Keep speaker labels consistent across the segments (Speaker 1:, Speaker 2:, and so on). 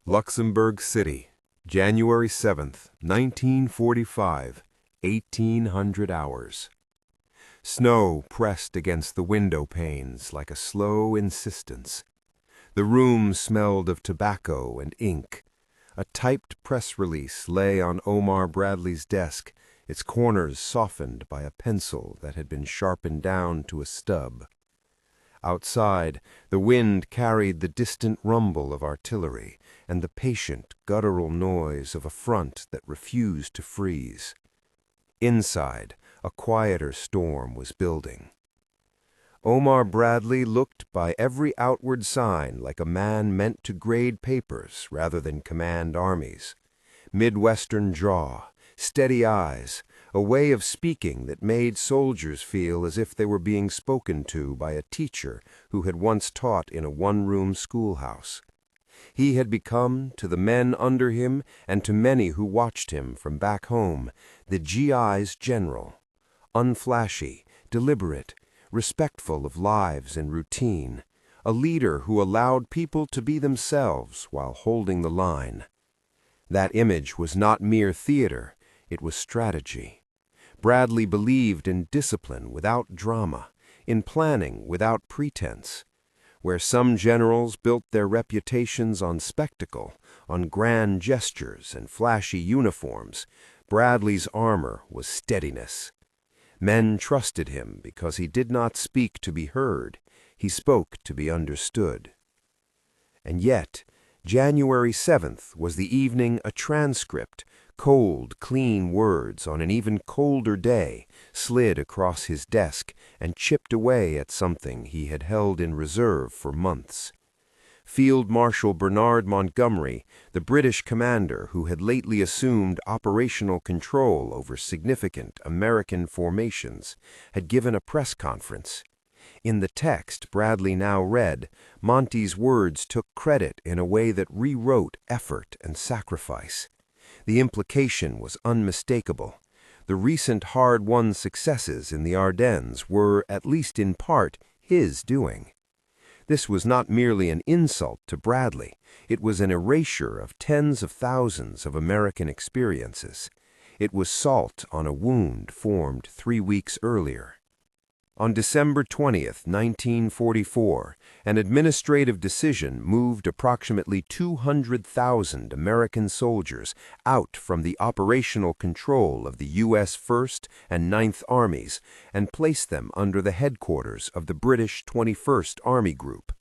Speaker 1: Luxembourg City, January 7th, 1945, 1800 hours. Snow pressed against the window panes like a slow insistence. The room smelled of tobacco and ink. A typed press release lay on Omar Bradley's desk, its corners softened by a pencil that had been sharpened down to a stub. Outside, the wind carried the distant rumble of artillery and the patient, guttural noise of a front that refused to freeze. Inside, a quieter storm was building. Omar Bradley looked by every outward sign like a man meant to grade papers rather than command armies. Midwestern jaw, steady eyes, a way of speaking that made soldiers feel as if they were being spoken to by a teacher who had once taught in a one-room schoolhouse. He had become, to the men under him and to many who watched him from back home, the GI's general. Unflashy, deliberate, respectful of lives and routine, a leader who allowed people to be themselves while holding the line. That image was not mere theater, it was strategy. Bradley believed in discipline without drama, in planning without pretense. Where some generals built their reputations on spectacle, on grand gestures and flashy uniforms, Bradley's armor was steadiness. Men trusted him because he did not speak to be heard, he spoke to be understood. And yet, January 7th was the evening a transcript, cold, clean words on an even colder day, slid across his desk and chipped away at something he had held in reserve for months. Field Marshal Bernard Montgomery, the British commander who had lately assumed operational control over significant American formations, had given a press conference. In the text Bradley now read, Monty's words took credit in a way that rewrote effort and sacrifice. The implication was unmistakable. The recent hard-won successes in the Ardennes were, at least in part, his doing. This was not merely an insult to Bradley. It was an erasure of tens of thousands of American experiences. It was salt on a wound formed 3 weeks earlier. On December 20th, 1944, an administrative decision moved approximately 200,000 American soldiers out from the operational control of the U.S. 1st and 9th Armies and placed them under the headquarters of the British 21st Army Group.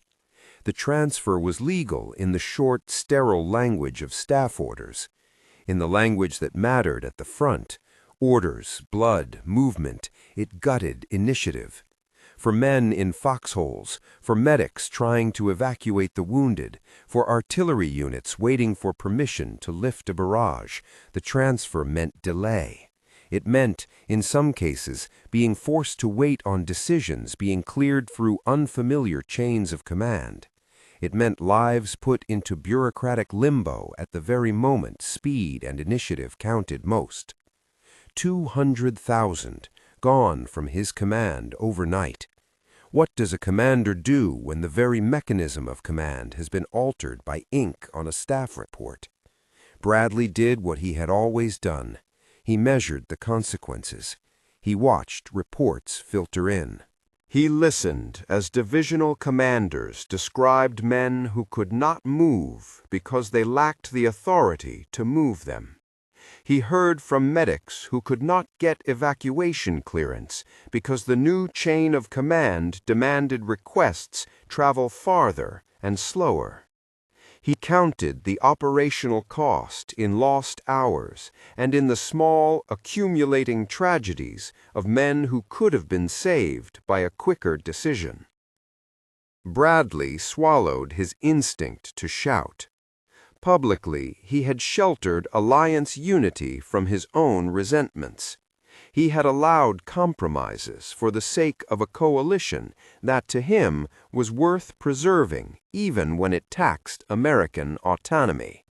Speaker 1: The transfer was legal in the short, sterile language of staff orders. In the language that mattered at the front, orders, blood, movement, it gutted initiative. For men in foxholes, for medics trying to evacuate the wounded, for artillery units waiting for permission to lift a barrage, the transfer meant delay. It meant, in some cases, being forced to wait on decisions being cleared through unfamiliar chains of command. It meant lives put into bureaucratic limbo at the very moment speed and initiative counted most. 200,000 gone from his command overnight. What does a commander do when the very mechanism of command has been altered by ink on a staff report? Bradley did what he had always done. He measured the consequences. He watched reports filter in. He listened as divisional commanders described men who could not move because they lacked the authority to move them. He heard from medics who could not get evacuation clearance because the new chain of command demanded requests travel farther and slower. He counted the operational cost in lost hours and in the small, accumulating tragedies of men who could have been saved by a quicker decision. Bradley swallowed his instinct to shout. Publicly, he had sheltered alliance unity from his own resentments. He had allowed compromises for the sake of a coalition that to him was worth preserving even when it taxed American autonomy.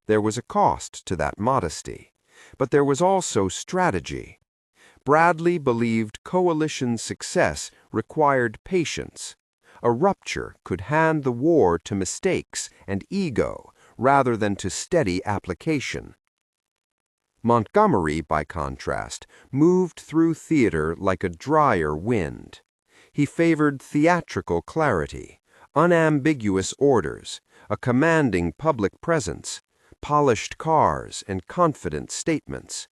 Speaker 1: There was a cost to that modesty, but there was also strategy. Bradley believed coalition success required patience. A rupture could hand the war to mistakes and ego rather than to steady application. Montgomery, by contrast, moved through theater like a drier wind. He favored theatrical clarity, unambiguous orders, a commanding public presence, polished cars, and confident statements.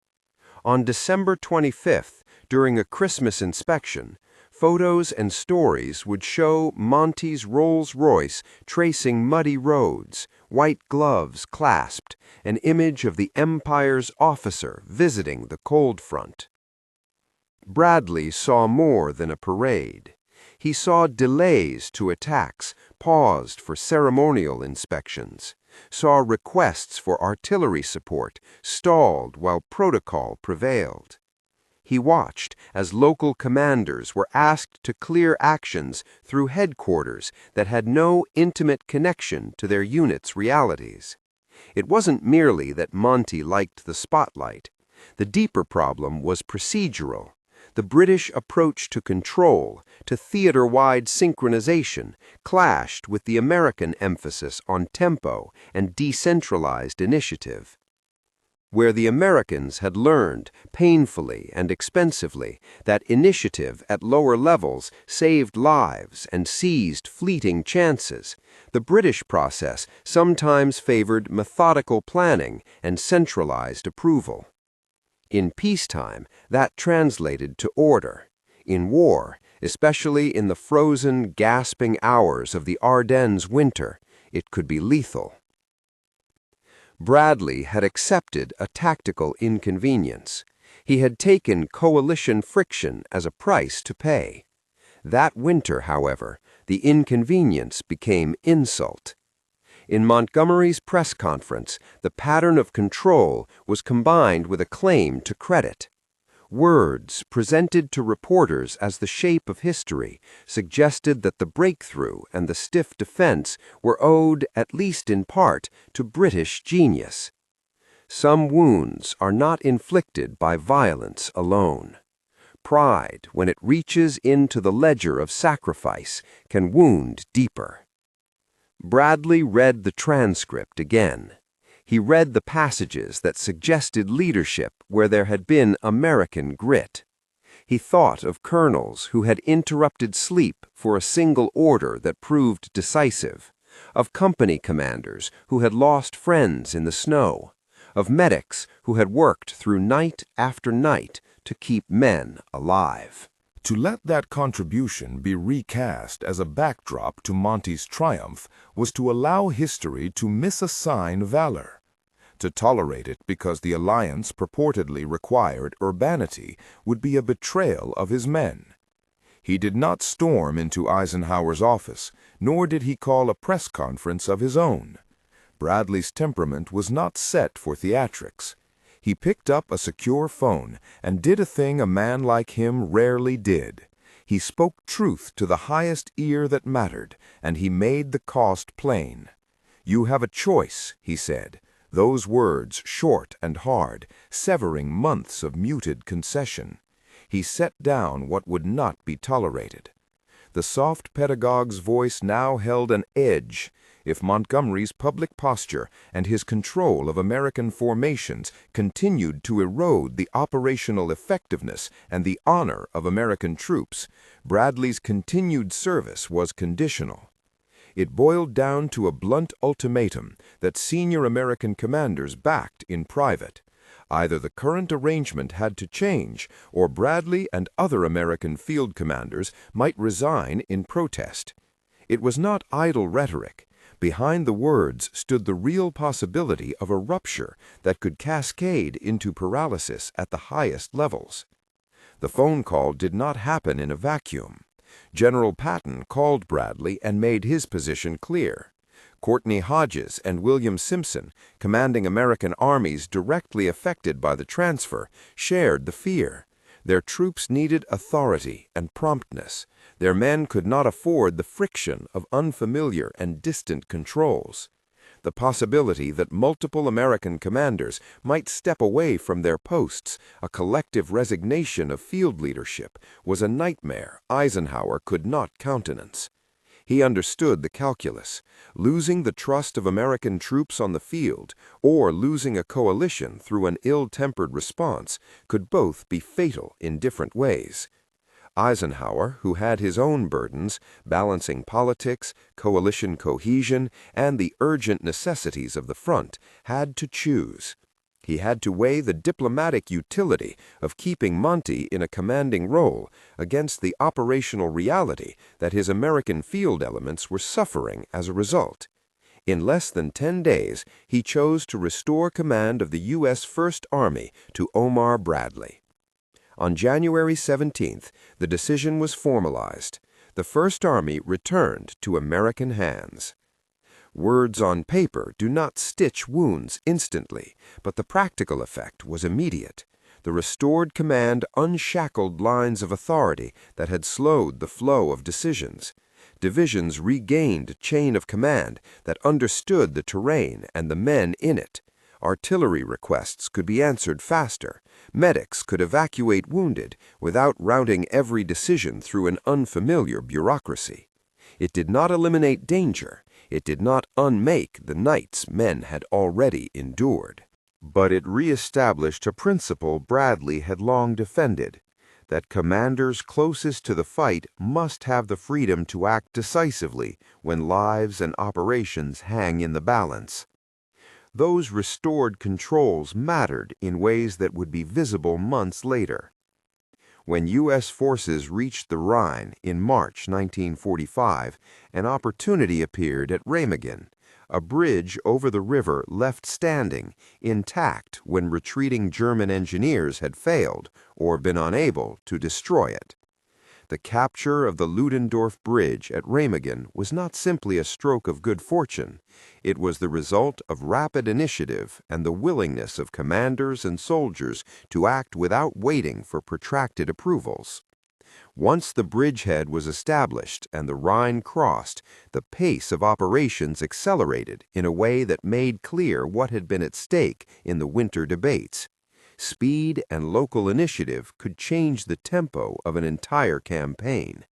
Speaker 1: On December 25th, during a Christmas inspection, photos and stories would show Monty's Rolls-Royce tracing muddy roads, white gloves clasped, an image of the Empire's officer visiting the cold front. Bradley saw more than a parade. He saw delays to attacks, paused for ceremonial inspections, saw requests for artillery support stalled while protocol prevailed. He watched as local commanders were asked to clear actions through headquarters that had no intimate connection to their unit's realities. It wasn't merely that Monty liked the spotlight. The deeper problem was procedural. The British approach to control, to theater-wide synchronization, clashed with the American emphasis on tempo and decentralized initiative. Where the Americans had learned, painfully and expensively, that initiative at lower levels saved lives and seized fleeting chances, the British process sometimes favored methodical planning and centralized approval. In peacetime, that translated to order. In war, especially in the frozen, gasping hours of the Ardennes winter, it could be lethal. Bradley had accepted a tactical inconvenience. He had taken coalition friction as a price to pay. That winter, however, the inconvenience became insult. In Montgomery's press conference, the pattern of control was combined with a claim to credit. Words, presented to reporters as the shape of history, suggested that the breakthrough and the stiff defense were owed, at least in part, to British genius. Some wounds are not inflicted by violence alone. Pride, when it reaches into the ledger of sacrifice, can wound deeper. Bradley read the transcript again. He read the passages that suggested leadership where there had been American grit. He thought of colonels who had interrupted sleep for a single order that proved decisive, of company commanders who had lost friends in the snow, of medics who had worked through night after night to keep men alive.
Speaker 2: To let that contribution be recast as a backdrop to Monty's triumph was to allow history to misassign valor. To tolerate it because the alliance purportedly required urbanity would be a betrayal of his men. He did not storm into Eisenhower's office, nor did he call a press conference of his own. Bradley's temperament was not set for theatrics. He picked up a secure phone and did a thing a man like him rarely did. He spoke truth to the highest ear that mattered, and he made the cost plain. "You have a choice," he said, those words short and hard, severing months of muted concession. He set down what would not be tolerated. The soft pedagogue's voice now held an edge. If Montgomery's public posture and his control of American formations continued to erode the operational effectiveness and the honor of American troops, Bradley's continued service was conditional. It boiled down to a blunt ultimatum that senior American commanders backed in private. Either the current arrangement had to change, or Bradley and other American field commanders might resign in protest. It was not idle rhetoric. Behind the words stood the real possibility of a rupture that could cascade into paralysis at the highest levels. The phone call did not happen in a vacuum. General Patton called Bradley and made his position clear. Courtney Hodges and William Simpson, commanding American armies directly affected by the transfer, shared the fear. Their troops needed authority and promptness. Their men could not afford the friction of unfamiliar and distant controls. The possibility that multiple American commanders might step away from their posts, a collective resignation of field leadership, was a nightmare Eisenhower could not countenance. He understood the calculus. Losing the trust of American troops on the field or losing a coalition through an ill-tempered response could both be fatal in different ways. Eisenhower, who had his own burdens, balancing politics, coalition cohesion, and the urgent necessities of the front, had to choose. He had to weigh the diplomatic utility of keeping Monty in a commanding role against the operational reality that his American field elements were suffering as a result. In less than 10 days, he chose to restore command of the U.S. First Army to Omar Bradley. On January 17th, the decision was formalized. The First Army returned to American hands. Words on paper do not stitch wounds instantly, but the practical effect was immediate. The restored command unshackled lines of authority that had slowed the flow of decisions. Divisions regained a chain of command that understood the terrain and the men in it. Artillery requests could be answered faster. Medics could evacuate wounded without routing every decision through an unfamiliar bureaucracy. It did not eliminate danger. It did not unmake the nights men had already endured. But it reestablished a principle Bradley had long defended, that commanders closest to the fight must have the freedom to act decisively when lives and operations hang in the balance. Those restored controls mattered in ways that would be visible months later. When U.S. forces reached the Rhine in March 1945, an opportunity appeared at Remagen, a bridge over the river left standing, intact when retreating German engineers had failed or been unable to destroy it. The capture of the Ludendorff Bridge at Remagen was not simply a stroke of good fortune. It was the result of rapid initiative and the willingness of commanders and soldiers to act without waiting for protracted approvals. Once the bridgehead was established and the Rhine crossed, the pace of operations accelerated in a way that made clear what had been at stake in the winter debates. Speed and local initiative could change the tempo of an entire campaign.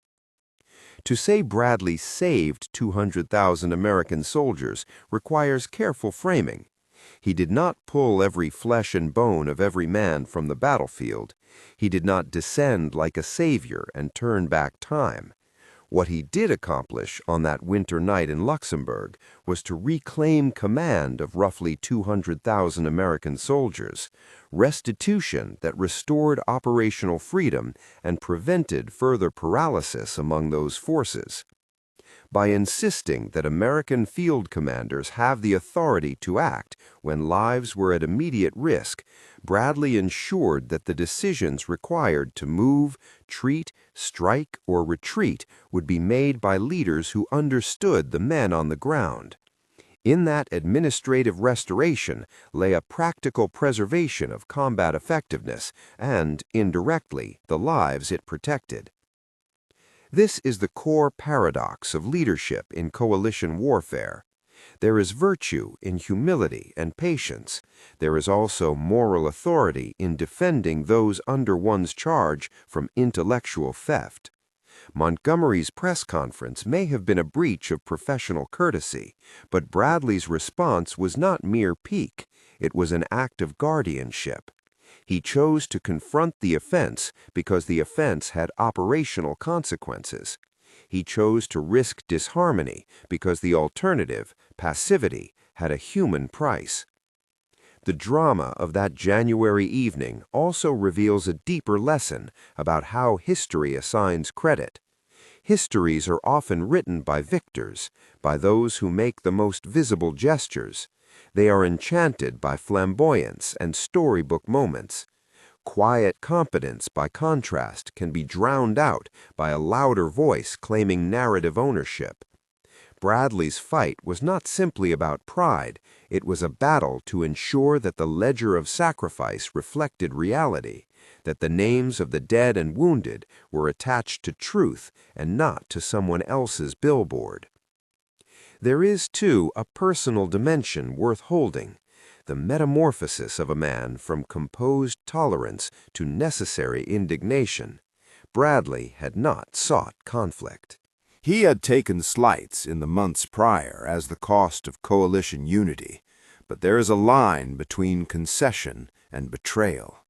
Speaker 2: To say Bradley saved 200,000 American soldiers requires careful framing. He did not pull every flesh and bone of every man from the battlefield. He did not descend like a savior and turn back time. What he did accomplish on that winter night in Luxembourg was to reclaim command of roughly 200,000 American soldiers, restitution that restored operational freedom and prevented further paralysis among those forces. By insisting that American field commanders have the authority to act when lives were at immediate risk, Bradley ensured that the decisions required to move, treat, strike, or retreat would be made by leaders who understood the men on the ground. In that administrative restoration lay a practical preservation of combat effectiveness and, indirectly, the lives it protected. This is the core paradox of leadership in coalition warfare. There is virtue in humility and patience. There is also moral authority in defending those under one's charge from intellectual theft. Montgomery's press conference may have been a breach of professional courtesy, but Bradley's response was not mere pique. It was an act of guardianship. He chose to confront the offense because the offense had operational consequences. He chose to risk disharmony because the alternative, passivity, had a human price. The drama of that January evening also reveals a deeper lesson about how history assigns credit. Histories are often written by victors, by those who make the most visible gestures. They are enchanted by flamboyance and storybook moments. Quiet competence, by contrast, can be drowned out by a louder voice claiming narrative ownership. Bradley's fight was not simply about pride. It was a battle to ensure that the ledger of sacrifice reflected reality, that the names of the dead and wounded were attached to truth and not to someone else's billboard. There is, too, a personal dimension worth holding, the metamorphosis of a man from composed tolerance to necessary indignation. Bradley had not sought conflict. He had taken slights in the months prior as the cost of coalition unity, but there is a line between concession and betrayal.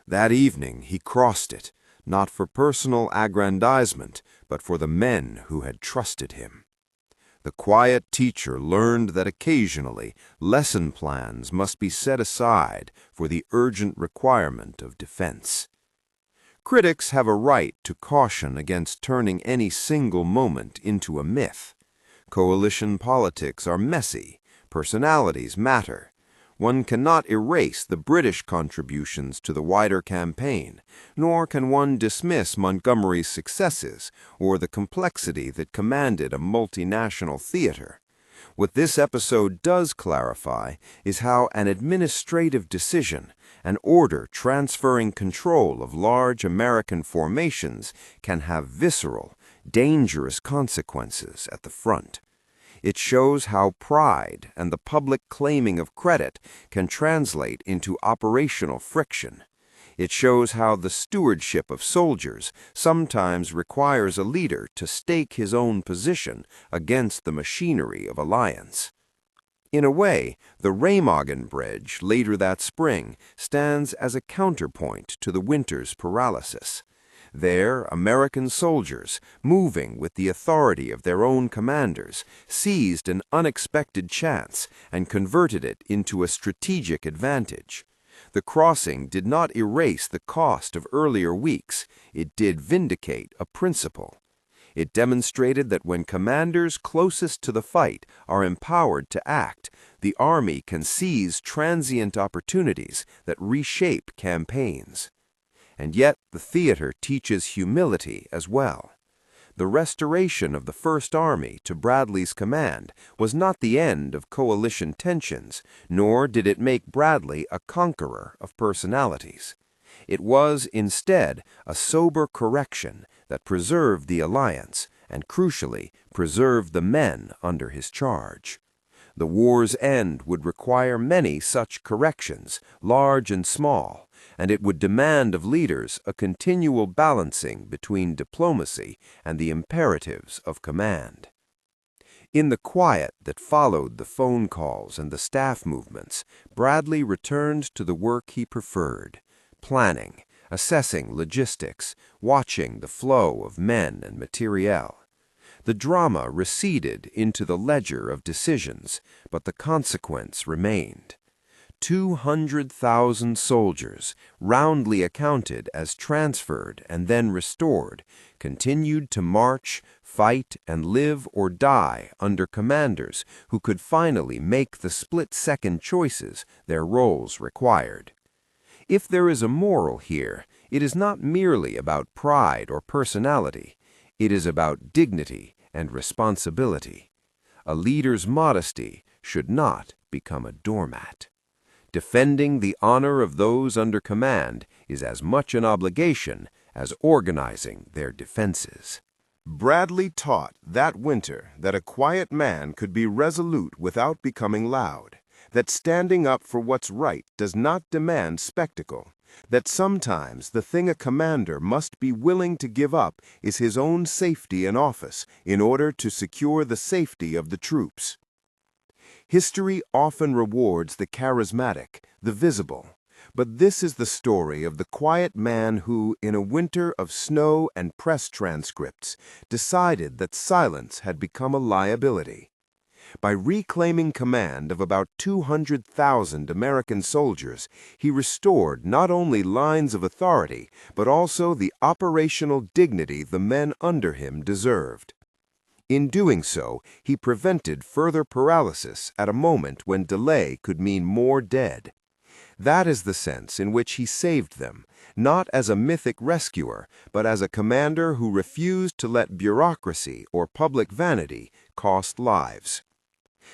Speaker 2: That evening he crossed it, not for personal aggrandizement, but for the men who had trusted him. The quiet teacher learned that occasionally lesson plans must be set aside for the urgent requirement of defense. Critics have a right to caution against turning any single moment into a myth. Coalition politics are messy, personalities matter. One cannot erase the British contributions to the wider campaign, nor can one dismiss Montgomery's successes or the complexity that commanded a multinational theater. What this episode does clarify is how an administrative decision, an order transferring control of large American formations, can have visceral, dangerous consequences at the front. It shows how pride and the public claiming of credit can translate into operational friction. It shows how the stewardship of soldiers sometimes requires a leader to stake his own position against the machinery of alliance. In a way, the Remagen Bridge later that spring stands as a counterpoint to the winter's paralysis. There, American soldiers, moving with the authority of their own commanders, seized an unexpected chance and converted it into a strategic advantage. The crossing did not erase the cost of earlier weeks, it did vindicate a principle. It demonstrated that when commanders closest to the fight are empowered to act, the Army can seize transient opportunities that reshape campaigns. And yet the theater teaches humility as well. The restoration of the First Army to Bradley's command was not the end of coalition tensions, nor did it make Bradley a conqueror of personalities. It was, instead, a sober correction that preserved the alliance and, crucially, preserved the men under his charge. The war's end would require many such corrections, large and small, and it would demand of leaders a continual balancing between diplomacy and the imperatives of command. In the quiet that followed the phone calls and the staff movements, Bradley returned to the work he preferred: planning, assessing logistics, watching the flow of men and materiel. The drama receded into the ledger of decisions, but the consequence remained. 200,000 soldiers, roundly accounted as transferred and then restored, continued to march, fight, and live or die under commanders who could finally make the split-second choices their roles required. If there is a moral here, it is not merely about pride or personality. It is about dignity and responsibility. A leader's modesty should not become a doormat. Defending the honor of those under command is as much an obligation as organizing their defenses. Bradley taught that winter that a quiet man could be resolute without becoming loud, that standing up for what's right does not demand spectacle, that sometimes the thing a commander must be willing to give up is his own safety in office in order to secure the safety of the troops. History often rewards the charismatic, the visible, but this is the story of the quiet man who, in a winter of snow and press transcripts, decided that silence had become a liability. By reclaiming command of about 200,000 American soldiers, he restored not only lines of authority, but also the operational dignity the men under him deserved. In doing so, he prevented further paralysis at a moment when delay could mean more dead. That is the sense in which he saved them, not as a mythic rescuer, but as a commander who refused to let bureaucracy or public vanity cost lives.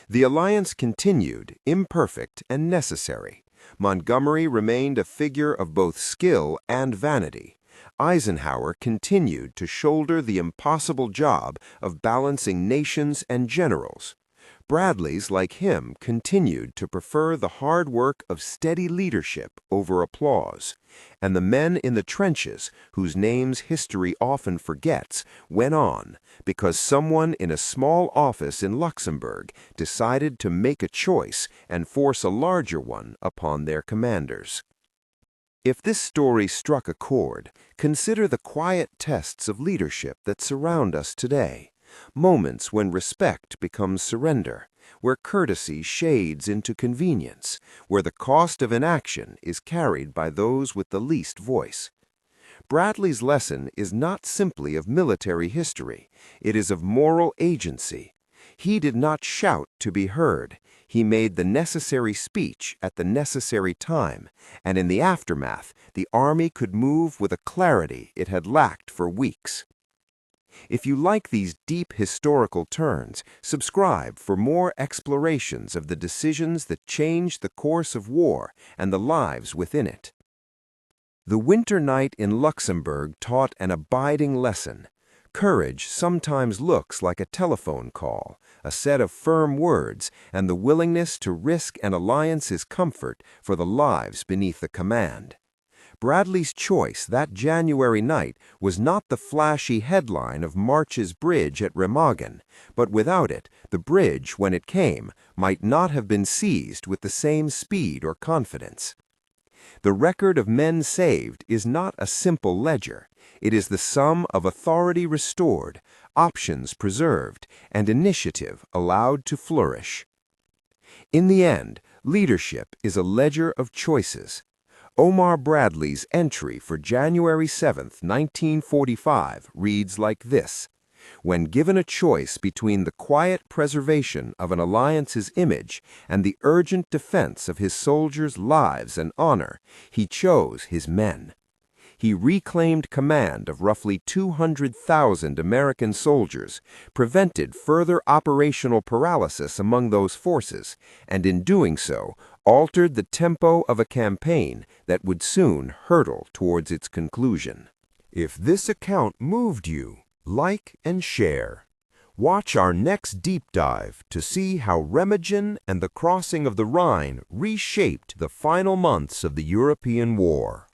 Speaker 2: The alliance continued, imperfect and necessary. Montgomery remained a figure of both skill and vanity. Eisenhower continued to shoulder the impossible job of balancing nations and generals.
Speaker 1: Bradleys, like him, continued to prefer the hard work of steady leadership over applause, and the men in the trenches, whose names history often forgets, went on because someone in a small office in Luxembourg decided to make a choice and force a larger one upon their commanders. If this story struck a chord, consider the quiet tests of leadership that surround us today. Moments when respect becomes surrender, where courtesy shades into convenience, where the cost of inaction is carried by those with the least voice. Bradley's lesson is not simply of military history, it is of moral agency. He did not shout to be heard. He made the necessary speech at the necessary time, and in the aftermath, the army could move with a clarity it had lacked for weeks. If you like these deep historical turns, subscribe for more explorations of the decisions that changed the course of war and the lives within it. The winter night in Luxembourg taught an abiding lesson. Courage sometimes looks like a telephone call, a set of firm words, and the willingness to risk an alliance's comfort for the lives beneath the command. Bradley's choice that January night was not the flashy headline of March's bridge at Remagen, but without it, the bridge, when it came, might not have been seized with the same speed or confidence. The record of men saved is not a simple ledger. It is the sum of authority restored, options preserved, and initiative allowed to flourish. In the end, leadership is a ledger of choices. Omar Bradley's entry for January 7, 1945, reads like this: "When given a choice between the quiet preservation of an alliance's image and the urgent defense of his soldiers' lives and honor, he chose his men." He reclaimed command of roughly 200,000 American soldiers, prevented further operational paralysis among those forces, and in doing so, altered the tempo of a campaign that would soon hurtle towards its conclusion. If this account moved you, like and share. Watch our next deep dive to see how Remagen and the crossing of the Rhine reshaped the final months of the European war.